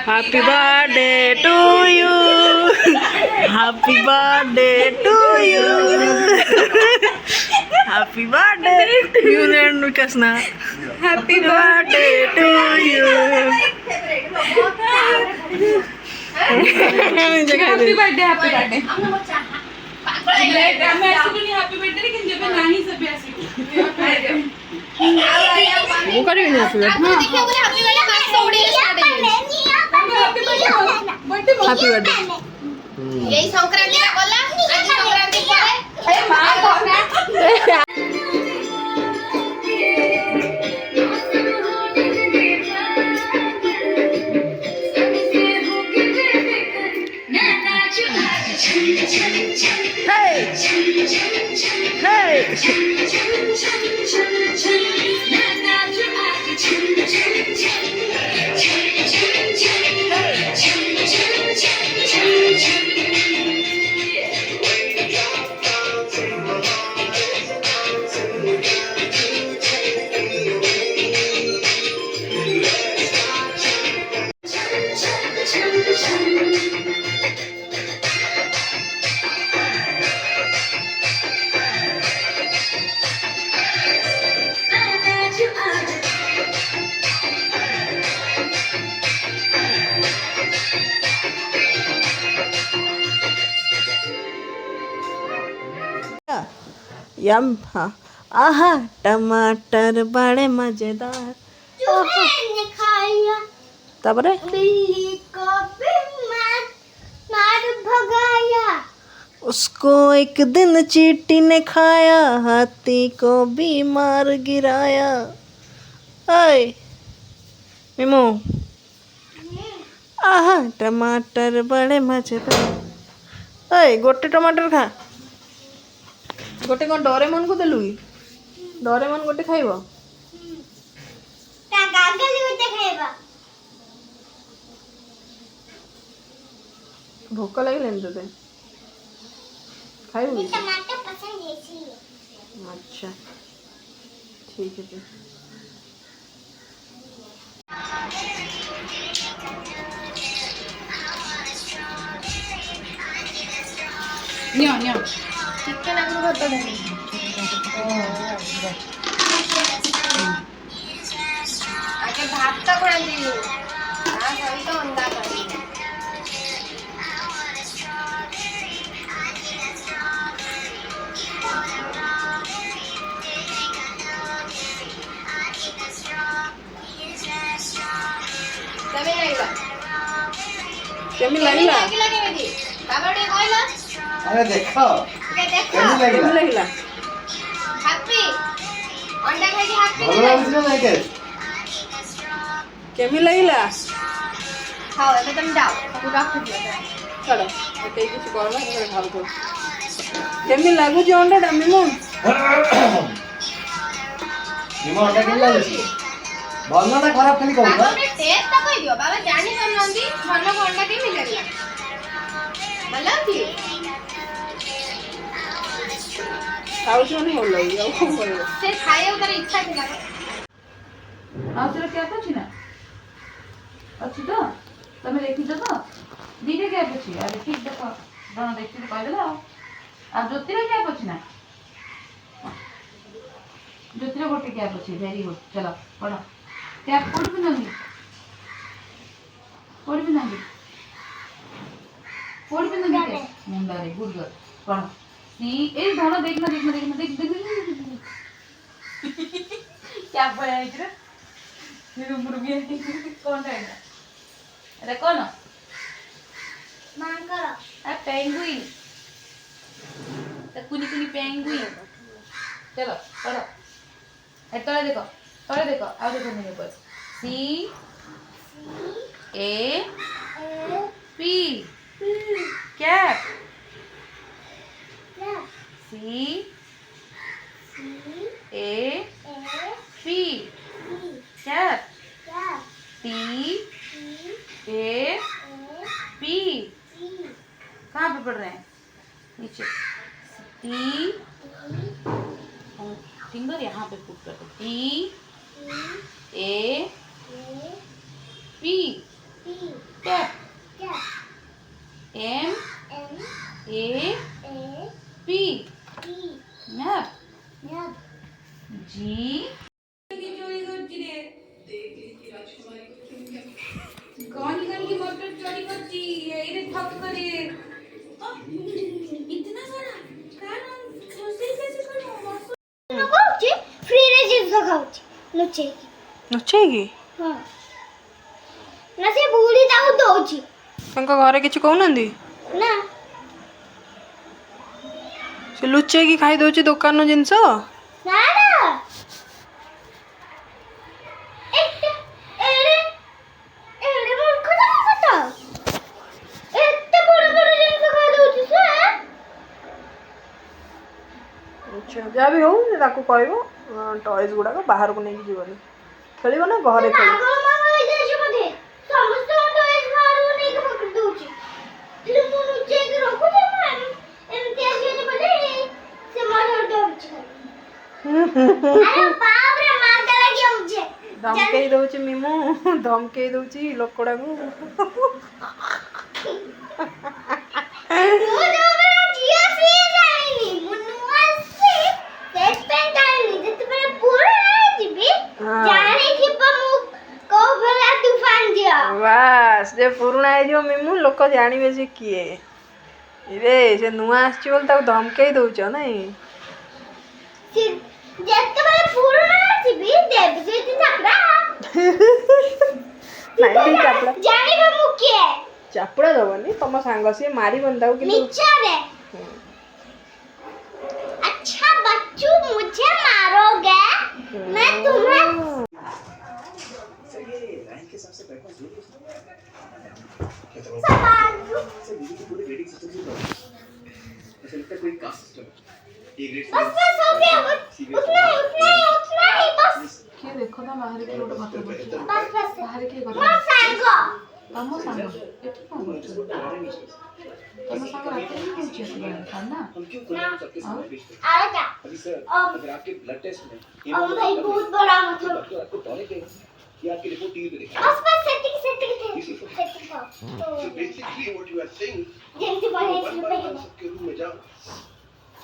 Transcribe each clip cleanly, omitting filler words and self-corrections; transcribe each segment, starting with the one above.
Happy birthday to you. Happy birthday to you. Happy birthday. Union Kasna. Happy birthday to you. Happy birthday, happy birthday. मैं ऐसे तो नहीं happy birthday लेकिन जब मैं नहीं सब ऐसे वो करें नहीं हैप्पी बर्थडे। देखिए बोले हैप्पी बर्थडे बस थोड़ी स्टार्ट है हैप्पी बर्थडे हैप्पी बर्थडे। यही संक्रांति का बोला आज संक्रांति पर अरे मां कौन है यम हाँ आहा टमाटर बड़े मजेदार मैंने खाया तबरे बिल्ली को भी मार भगाया उसको एक दिन चींटी ने खाया हाथी को भी मार गिराया। ओए मिमो आहा टमाटर बड़े मजेदार। ओए गोटे टमाटर खा गोटे कौन डोरेमन को देलु कि डोरेमन गोटे खाइबो ता गागली होते खाइबा भोक लगिलेन तोते खाइबो कि टमाटर पसंद है इसलिए अच्छा ठीक है फिर न्यो न्यो चिकन आपको बहुत बड़ा है आगे भात तो बना दियो हां सभी तो अंडा करी तबे आइबा केमी लागिला लगे दी बाबा डी कहला अरे देखो के देखो केमी लागिला हैप्पी अंडा खाई हैप्पी ভালো লাগছে না নাকি केमी लागिला खाओ ଏବେ तुम जाओ तू रख दियो चलो एते किसी करना करे भाव को केमी लागु जे अंडा डमी मु নিমো আটা কেমন লাগছে ভালো না খারাপ খালি কম बाबा ने टेस्ट तो कह दियो बाबा जानी कर नंदी खाना को अंडा के मिलेला भला थी खाउछ नहीं हो लगी ଆଉ କଣ କରିବ से खाए उधर इच्छा थी ଆଉ ସେଟା କ୍ୟାପ୍ ଅଛି ନା ଅଛି ତ ତମେ ଦେଖିଛ ତ ଦିଟା କ୍ୟାପ୍ ଅଛି ଆରେ ଠିକ୍ ଦେଖ ଜଣ ଦେଖିକି କହିଦେଲ ଆଉ ଜ୍ୟୋତିର କ୍ୟାପ୍ ଅଛି ନା ଜ୍ୟୋତିର ଗୋଟେ କ୍ୟାପ୍ ଅଛି ଭେରି ଗୁଡ୍ ଚଲ ପଢ କ୍ୟାପ୍ କୋଉଠି ପିନ୍ଧନ୍ତି କୋଉଠି ପିନ୍ଧନ୍ତି मुंडारे गुड गर्ल पढ़ो सी ए धन देखना देखना देखना देख देख क्या पढ़ा है इधर मुर्गी कौन है अरे कौन मांकर आ पेंगुइन तो कुनी कुनी पेंगुइन चलो पढ़ो ए तले देखो आओ देखो मेरे पास C A P cap C A P cap T A P कहाँ पे पढ़ रहे हैं नीचे टी फिंगर यहाँ पे पुट कर दो टी ए पी कैप क्या M M A A P P map map G कौन की मोटर चोरी करती है ये ठग करे इतना सारा कान खोसे कैसे करो ଖାଉଛି ଫ୍ରିରେ ଜିନିଷ ଖାଉଛି ଲୁଚେଇକି ଲୁଚେଇକି ହଁ ନା ସେ ବୁଢ଼ୀ ତାକୁ ଦଉଛି ତାଙ୍କ ଘରେ କିଛି କହୁନାହାନ୍ତି? ନା ସେ ଲୁଚେଇକି ଖାଇ ଦଉଛି ଦୋକାନରୁ ଜିନିଷ। ନା ନା ଏତେ ଏଡ଼େ ଏଡ଼େ ମୂର୍ଖ ତମ ସହିତ ଏତେ ବଡ଼ ବଡ଼ ଜିନିଷ ଖାଇ ଦଉଛି ସେ ଆଚ୍ଛା ଯାହା ବି ହଉ ତାକୁ କହିବ ଟଏଜ୍ ଗୁଡ଼ାକ ବାହାରକୁ ନେଇକି ଯିବନି, ଖେଳିବ ନା ଘରେ ଖେଳିବ। ପାଗଳ ମାଗଳ ହେଇଯାଇଛି ବୋଧେ ସମସ୍ତଙ୍କ ଟଏଜ୍ ବାହାରକୁ ନେଇକି ପକେଇ ଦଉଛି ହେଲେ ମୁଁ ଲୁଚେଇକି ରଖୁଛି ନା ଏମିତି ଆସିବନି ବୋଲି ସେ ମୋ ସହିତ ଡରୁଛି अरे बाप रे मार लगी मुझे ଧମକେଇ ଦଉଛି ମିମୁ, ଧମକେଇ ଦଉଛି ଲୋକଟାକୁ। ମୁଁ ଯୋଉ ବେଳେ ଝିଅ ସିଏ ଜାଣିନି ମୁଁ ନୂଆ ଆସିଛି ସେଥିପାଇଁ ଜାଣିନି ଯେତେବେଳେ ପୁରୁଣା ହେଇଯିବି ଜାଣିଥିବ ମୁଁ କୋଉ ଭଳିଆ ତୁଫାନ ଝିଅ ବାସ୍ ଯେ ପୁରୁଣା ହେଇଯିବ ମିମୁ ଲୋକ ଜାଣିବେ ସେ କିଏ। ରେ ସେ ନୂଆ ଆସିଛି ବୋଲି ତାକୁ ଧମକେଇ ଦଉଛ ନାଇଁ? ଯେତେବେଳେ ପୁରୁଣା ହେଇଯିବି ଦେବି ସେଇଠି ଚାପଡ଼ା ନାଇଁ ଚାପଡ଼ା ଜାଣିବ ମୁଁ କିଏ ଚାପଡ଼ା ଦବନି, ତମ ସାଙ୍ଗ ସିଏ मारिबନି ତାକୁ କିନ୍ତୁ मिच्छारे अच्छा बच्चू मुझे मारोगे मैं तुम्हें बस बस हो गया उतना ही बस किए देखो ना बाहर के लोट बात करते बस बस बाहर के ମୋ बात ସାଙ୍ଗ तम सांग एठी कोन करछ तम सांग रात में कोन छी असला ना आए क्या अगर आपके ब्लड टेस्ट में भाई बहुत बड़ा मतलब डॉक्टर आपको बोलेंगे कि आपकी रिपोर्ट टीवी पे दिखाई बस बस सेटिंग तो So basically what you are saying जल्दी बढ़े one इसमें by पहले one सबके रूम में जाओ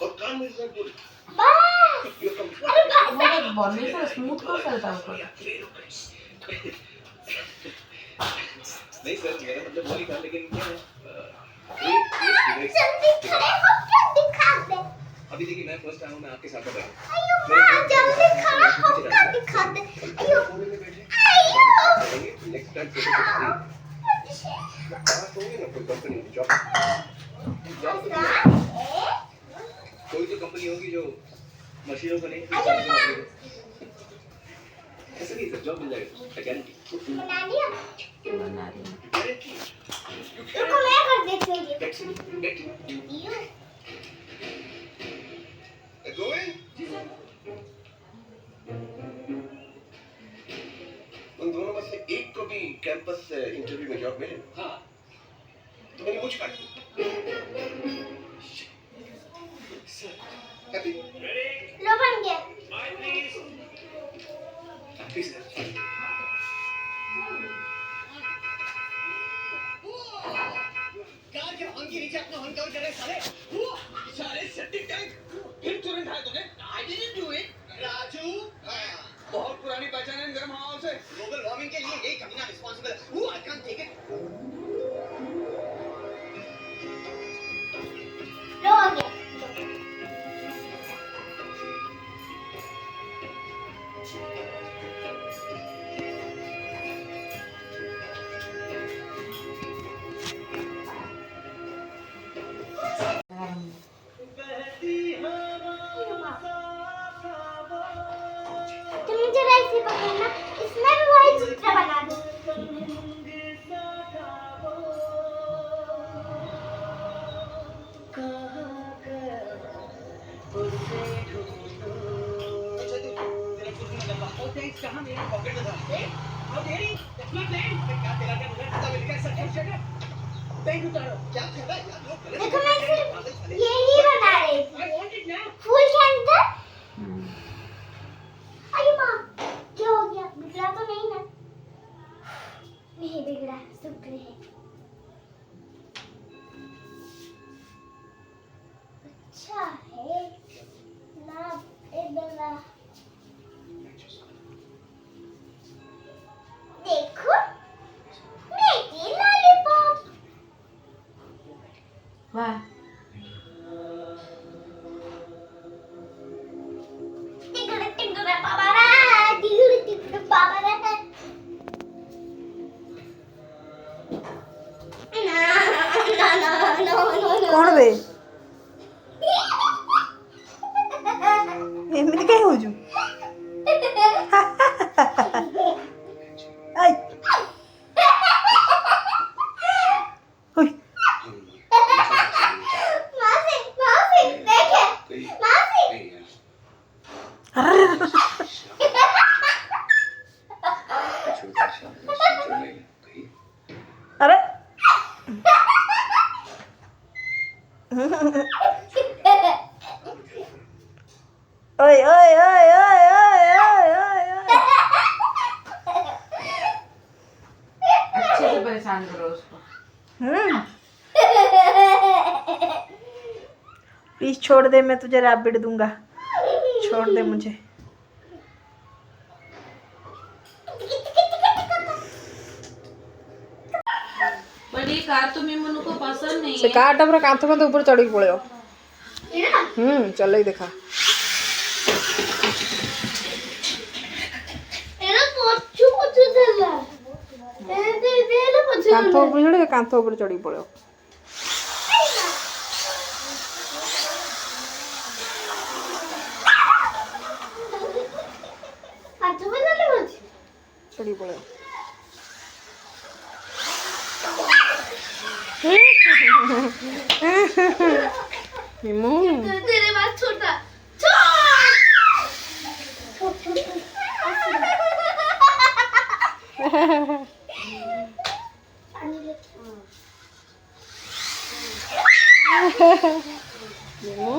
और कान में रिजल्ट बोलो बस You come अरे बस वो बॉडी से स्मूथ कर सकता है ऊपर नहीं सर मेरा मतलब वही था लेकिन क्या है जल्दी खड़े हो क्या दिखा दे अभी देखिए मैं फर्स्ट टाइम हूं मैं आपके साथ बैठा अयो मां जल्दी खड़ा हो क्या दिखा दे अयो कोने में बैठे अयो नेक्स्ट टाइम कहाँ सोगे ना कोई कंपनी जॉब कोई तो कंपनी होगी जो मशीनों को नहीं ऐसा नहीं सर जॉब मिल जाएगा गारंटी बना दिया बना रही हूं गारंटी रुको मैं कर देती हूँ ये Go in. उन दोनों में से एक को भी कैंपस इंटरव्यू में जॉब मिले हाँ तो मैंने पूछ काट हैप्पी लो बन गया हैप्पी सर कार के हॉर्न के नीचे अपना हॉर्न कवर कर रहे साले साले सेटिंग टैंक फिर तुरंत आया तूने I didn't do it Raju बहुत पुरानी पहचान है गर्म हवाओं से ग्लोबल वार्मिंग के लिए यही कमीना रिस्पांसिबल है who I can't take it लो हो गया तुम जरा इसे पकड़ना इसमें भी वही चित्र बना दो कहां मेरे पॉकेट में था how dare you that's my plan क्या तेरा क्या मुझे पता मिल गया सब कुछ बैंक उतारो क्या कर रहा है यार लोग देखो मैं सिर्फ यही बना रही थी फूल के अंदर अरे माँ क्या हो गया बिगड़ा तो नहीं ना नहीं बिगड़ा शुक्र है वाह टिकड़ टिकड़ बाबा रे टिकड़ टिकड़ बाबा रे ना कौन बे एमती कहीं हो मासी मासी देखे मासी अरे ओए ओए ओए ओए ओए ओए ओए अच्छे से परेशान करो उसको प्लीज छोड़ दे, मैं तुझे रैबिट दूंगा, छोड़ दे मुझे। बट ये कार तो मेमनू को पसंद नहीं से है। काट अपना कांथ में तो ऊपर चढ़ के पड़ेगा। चल ही देखा एना पोछू पोछू चला दे ले पोछू कांथ ऊपर चढ़े, कांथ ऊपर चढ़ के पड़ेगा। हाथ में ले पोछू चढ़ के पड़ेगा। मीमू तेरे पास छोटा मीमू